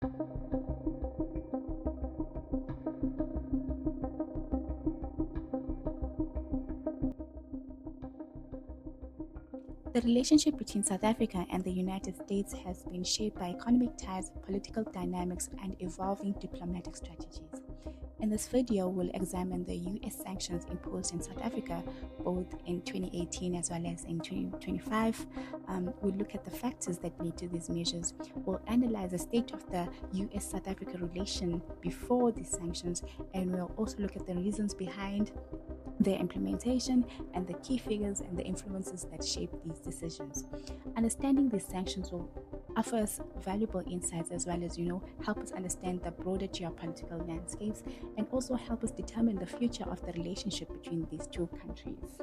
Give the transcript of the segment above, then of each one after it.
The relationship between South Africa and the United States has been shaped by economic ties, political dynamics, and evolving diplomatic strategies. In this video, we'll examine the US sanctions imposed in South Africa both in 2018 as well as in 2025. We'll look at the factors that lead to these measures. We'll analyze the state of the US South Africa relation before these sanctions, and we'll also look at the reasons behind their implementation and the key figures and the influences that shape these decisions. Understanding these sanctions will offer us valuable insights as well as, help us understand the broader geopolitical landscapes and also help us determine the future of the relationship between these two countries.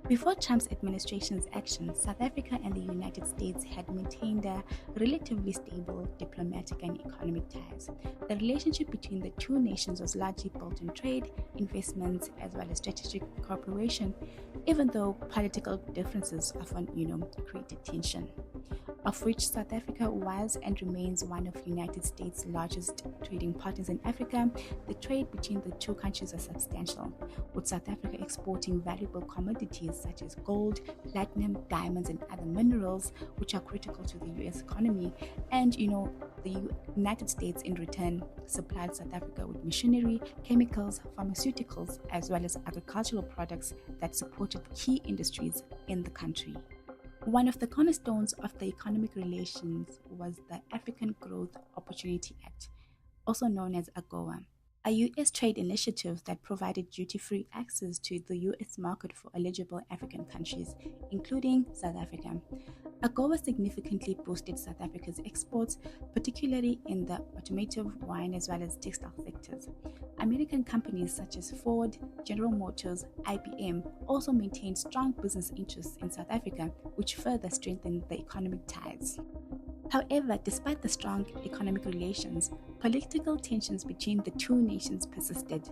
Before Trump's administration's actions, South Africa and the United States had maintained a relatively stable diplomatic and economic ties. The relationship between the two nations was largely built on trade, investments, as well as strategic cooperation, even though political differences often, created tension. Of which South Africa was and remains one of the United States' largest trading partners in Africa, the trade between the two countries is substantial, with South Africa exporting valuable commodities such as gold, platinum, diamonds, and other minerals, which are critical to the US economy. And, the United States, in return, supplied South Africa with machinery, chemicals, pharmaceuticals, as well as agricultural products that supported key industries in the country. One of the cornerstones of the economic relations was the African Growth Opportunity Act, also known as AGOA, a U.S. trade initiative that provided duty-free access to the U.S. market for eligible African countries, including South Africa. AGOA significantly boosted South Africa's exports, particularly in the automotive, wine, as well as textile sectors. American companies such as Ford, General Motors, IBM also maintained strong business interests in South Africa, which further strengthened the economic ties. However, despite the strong economic relations, political tensions between the two nations persisted.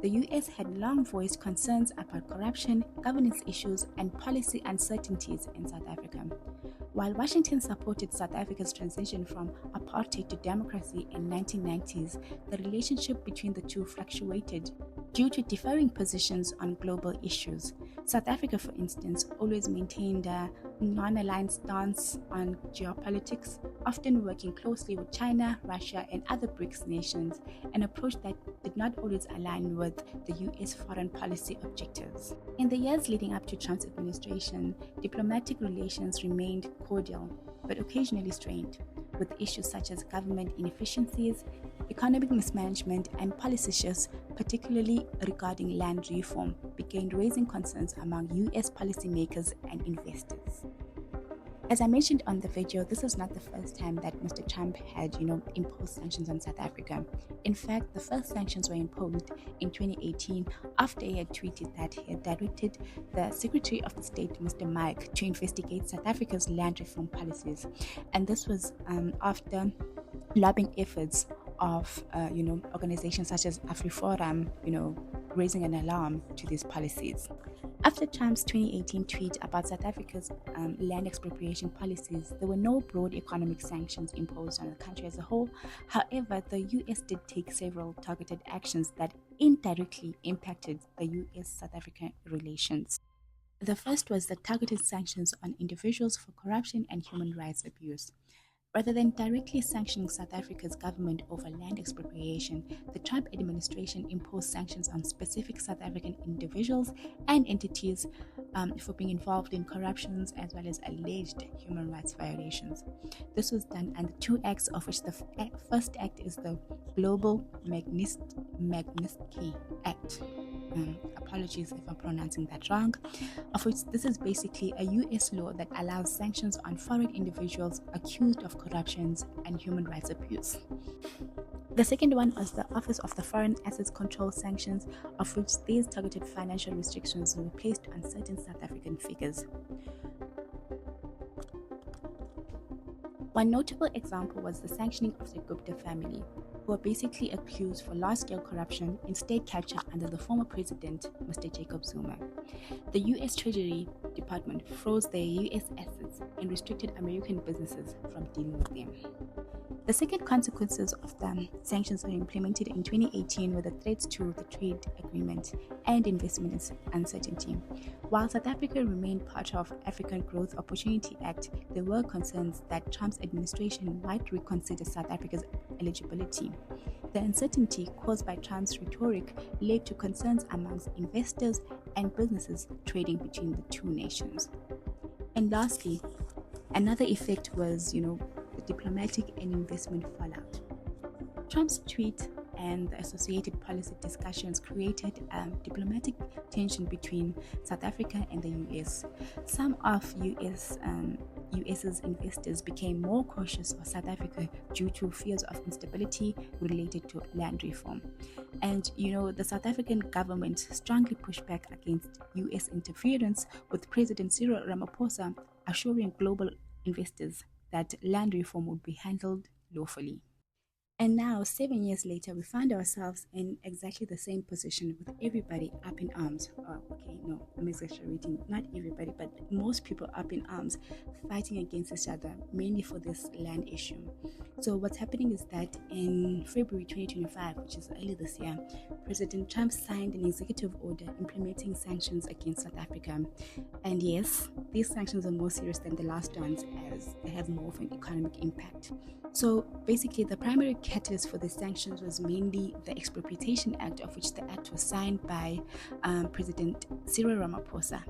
The US had long voiced concerns about corruption, governance issues, and policy uncertainties in South Africa. While Washington supported South Africa's transition from apartheid to democracy in the 1990s, the relationship between the two fluctuated due to differing positions on global issues. South Africa, for instance, always maintained a non-aligned stance on geopolitics, often working closely with China, Russia, and other BRICS nations, an approach that did not always align with the US foreign policy objectives. In the years leading up to Trump's administration, diplomatic relations remained cordial, but occasionally strained, with issues such as government inefficiencies, economic mismanagement, and policy shifts, particularly regarding land reform, began raising concerns among US policymakers and investors. As I mentioned on the video, this is not the first time that Mr. Trump had, imposed sanctions on South Africa. In fact, the first sanctions were imposed in 2018 after he had tweeted that he had directed the Secretary of State, Mr. Mike, to investigate South Africa's land reform policies. And this was after lobbying efforts of, organizations such as AfriForum, raising an alarm to these policies. After Trump's 2018 tweet about South Africa's land expropriation policies, there were no broad economic sanctions imposed on the country as a whole. However, the US did take several targeted actions that indirectly impacted the US-South African relations. The first was the targeted sanctions on individuals for corruption and human rights abuse. Rather than directly sanctioning South Africa's government over land expropriation, the Trump administration imposed sanctions on specific South African individuals and entities for being involved in corruptions as well as alleged human rights violations. This was done under two acts, of which the first act is the Global Magnitsky Act. Apologies if I'm pronouncing that wrong, of which this is basically a US law that allows sanctions on foreign individuals accused of corruptions and human rights abuse. The second one was the Office of the Foreign Assets Control Sanctions, of which these targeted financial restrictions were placed on certain South African figures. One notable example was the sanctioning of the Gupta family, who were basically accused for large-scale corruption and state capture under the former president, Mr. Jacob Zuma. The U.S. Treasury Department froze their U.S. assets and restricted American businesses from dealing with them. The second consequences of the sanctions were implemented in 2018 were the threats to the trade agreement and investment uncertainty. While South Africa remained part of African Growth Opportunity Act, there were concerns that Trump's administration might reconsider South Africa's eligibility. The uncertainty caused by Trump's rhetoric led to concerns amongst investors and businesses trading between the two nations. And lastly, another effect was, the diplomatic and investment fallout. Trump's tweet and the associated policy discussions created diplomatic tension between South Africa and the US. Some of US's investors became more cautious of South Africa due to fears of instability related to land reform. And the South African government strongly pushed back against US interference, with President Cyril Ramaphosa assuring global investors that land reform would be handled lawfully. And now, 7 years later, we find ourselves in exactly the same position, with everybody up in arms. I'm exaggerating. Not everybody, but most people up in arms, fighting against each other, mainly for this land issue. So what's happening is that in February 2025, which is early this year, President Trump signed an executive order implementing sanctions against South Africa. And yes, these sanctions are more serious than the last ones, as they have more of an economic impact. So basically, the primary catalyst for the sanctions was mainly the Expropriation Act, of which the act was signed by President Cyril Ramaphosa.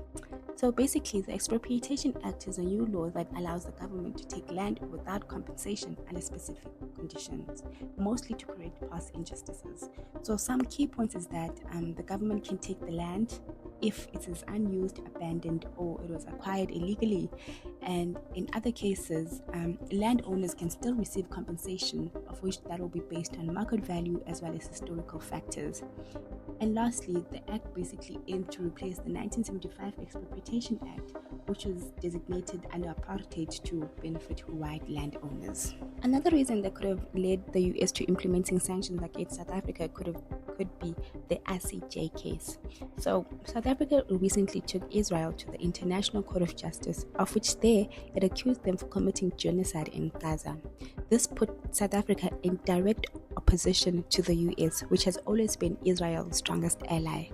So basically, the Expropriation Act is a new law that allows the government to take land without compensation under specific conditions, mostly to correct past injustices. So some key points is that the government can take the land if it is unused, abandoned, or it was acquired illegally. And in other cases, landowners can still receive compensation, of which that will be based on market value as well as historical factors. And lastly, the act basically aimed to replace the 1975 Expropriation Act, which was designated under apartheid to benefit white landowners. Another reason that could have led the US to implementing sanctions against South Africa could be the ICJ case. So South Africa recently took Israel to the International Court of Justice, of which it accused them for committing genocide in Gaza. This put South Africa in direct opposition to the US, which has always been Israel's strongest ally.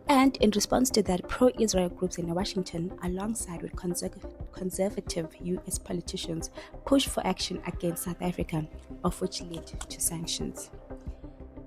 And in response to that, pro-Israel groups in Washington, alongside with conservative US politicians, pushed for action against South Africa, of which led to sanctions.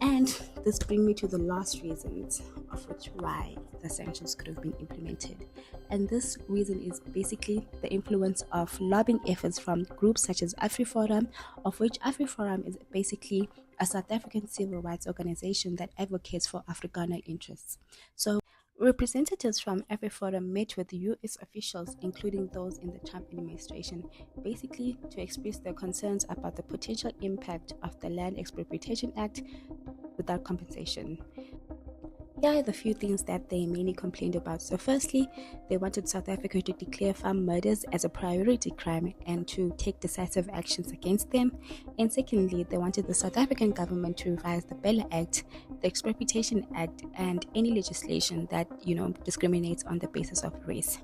And this brings me to the last reasons of which why the sanctions could have been implemented. And this reason is basically the influence of lobbying efforts from groups such as AfriForum, of which AfriForum is basically a South African civil rights organization that advocates for Afrikaner interests. So representatives from AfriForum met with US officials, including those in the Trump administration, basically to express their concerns about the potential impact of the Land Expropriation Act without compensation. Here are the few things that they mainly complained about. So firstly, they wanted South Africa to declare farm murders as a priority crime and to take decisive actions against them. And secondly, they wanted the South African government to revise the Bella Act, the Expropriation Act, and any legislation that, discriminates on the basis of race.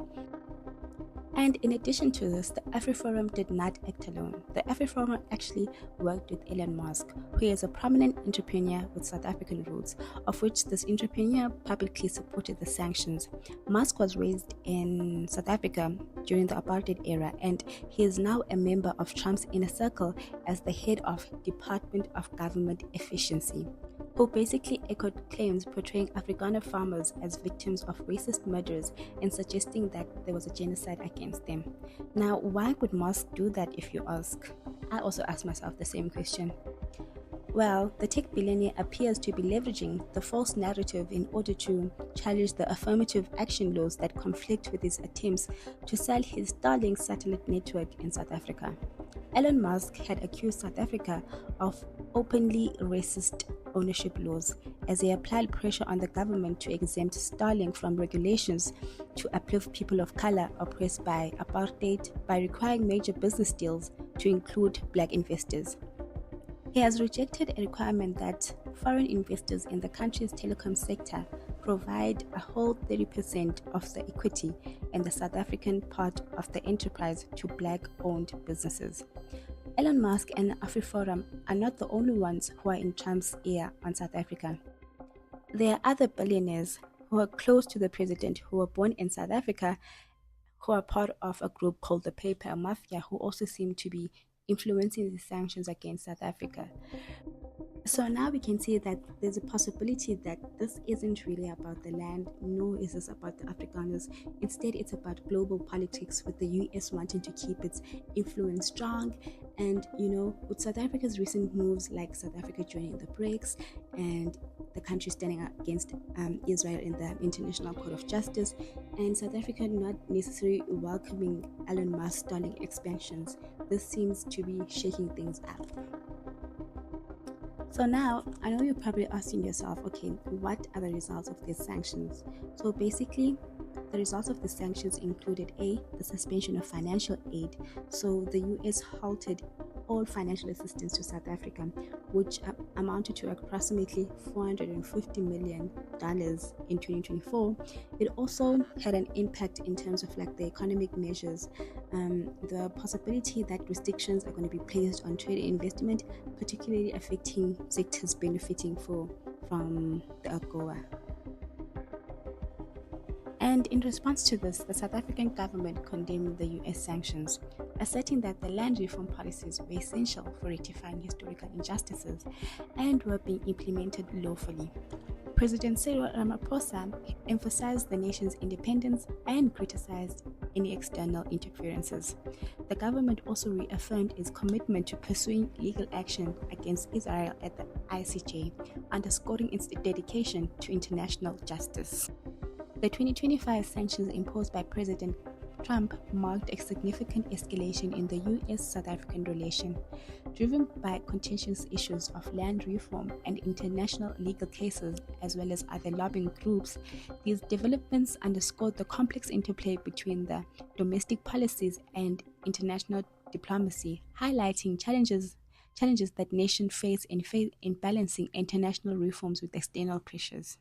And in addition to this, the AfriForum did not act alone. The AfriForum actually worked with Elon Musk, who is a prominent entrepreneur with South African roots, of which this entrepreneur publicly supported the sanctions. Musk was raised in South Africa during the apartheid era, and he is now a member of Trump's inner circle as the head of Department of Government Efficiency, who basically echoed claims portraying Afrikaner farmers as victims of racist murders and suggesting that there was a genocide against them. Now, why would Musk do that, if you ask? I also ask myself the same question. Well, the tech billionaire appears to be leveraging the false narrative in order to challenge the affirmative action laws that conflict with his attempts to sell his Starlink satellite network in South Africa. Elon Musk had accused South Africa of openly racist ownership laws as he applied pressure on the government to exempt Starlink from regulations to uplift people of color oppressed by apartheid by requiring major business deals to include black investors. He has rejected a requirement that foreign investors in the country's telecom sector provide a whole 30% of the equity in the South African part of the enterprise to black owned businesses. Elon Musk and AfriForum are not the only ones who are in Trump's ear on South Africa. There are other billionaires who are close to the president who were born in South Africa who are part of a group called the PayPal Mafia who also seem to be influencing the sanctions against South Africa. So now we can see that there's a possibility that this isn't really about the land, nor is this about the Afrikaners. Instead, it's about global politics, with the US wanting to keep its influence strong. And, with South Africa's recent moves, like South Africa joining the BRICS and the country standing against Israel in the International Court of Justice, and South Africa not necessarily welcoming Elon Musk's stunning expansions, this seems to be shaking things up. So now, I know you're probably asking yourself, okay, what are the results of these sanctions? So basically, the results of the sanctions included the suspension of financial aid. So the US halted all financial assistance to South Africa, which amounted to approximately $450 million in 2024. It also had an impact in terms of the economic measures, the possibility that restrictions are going to be placed on trade and investment, particularly affecting sectors benefiting from the AGOA. And in response to this, the South African government condemned the US sanctions, asserting that the land reform policies were essential for rectifying historical injustices and were being implemented lawfully. President Cyril Ramaphosa emphasized the nation's independence and criticized any external interferences. The government also reaffirmed its commitment to pursuing legal action against Israel at the ICJ, underscoring its dedication to international justice. The 2025 sanctions imposed by President Trump marked a significant escalation in the US-South African relation. Driven by contentious issues of land reform and international legal cases, as well as other lobbying groups, these developments underscored the complex interplay between the domestic policies and international diplomacy, highlighting challenges that nations face in balancing international reforms with external pressures.